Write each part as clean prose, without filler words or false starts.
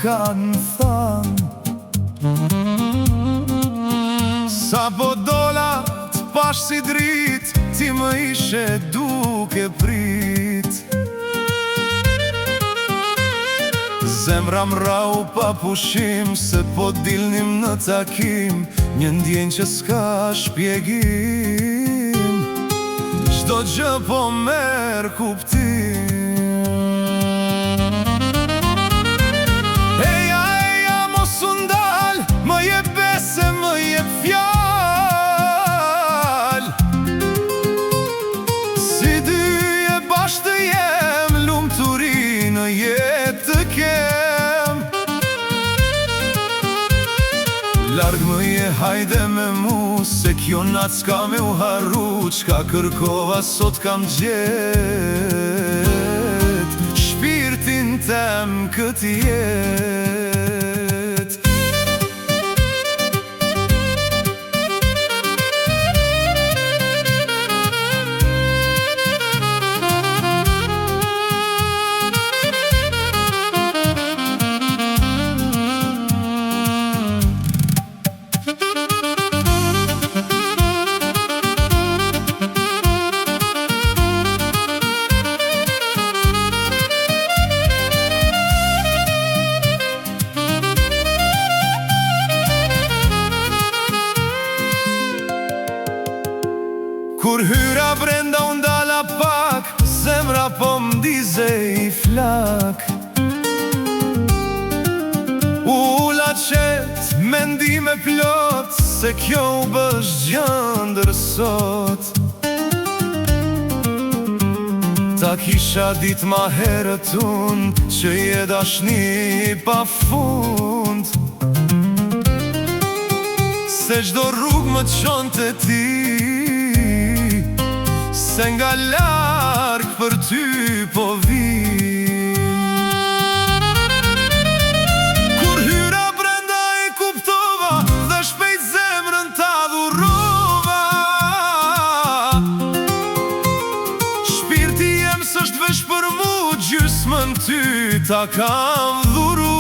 kanë than. Sa po dola t'pash si drit, ti më ishe duke prit. Zemra mrau pa pushim, se po dilnim në takim, një ndjenjë që s'ka shpjegim. Çdo gjë po merr kuptim. Eja, eja, mos u ndal, më jep bese, më jep fjal. Si dyje bashkë të jem, lumturi në jetë të kem. Larg më je, hajde me mu, se kjo natë s'ka me u harru. Qka kërkova sot kam gjet, shpirtin tem këtë jet. Kur hyra brenda unë dala pak, zemra po m'dize i flak. Ula qet, mendime plot, se kjo u bësh gjëndër sot. Ta kisha dit ma herët unë, që je dashni pa fund. Se gjdo rrug më qonë të ti, se nga larg për ty po vi. Kur hyra brenda e kuptova, dhe shpejt zemrën ta dhurova. Shpirti jem s'është vesh për mu, gjysmën ty ta kam dhuru.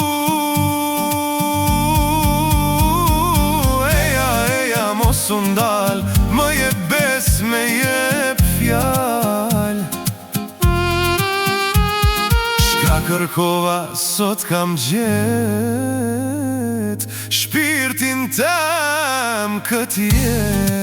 Eja, eja, mos u ndal, më jep bes, me jep fjal. Shka kërkova sot kam gjet, shpirtin tem këtë jet.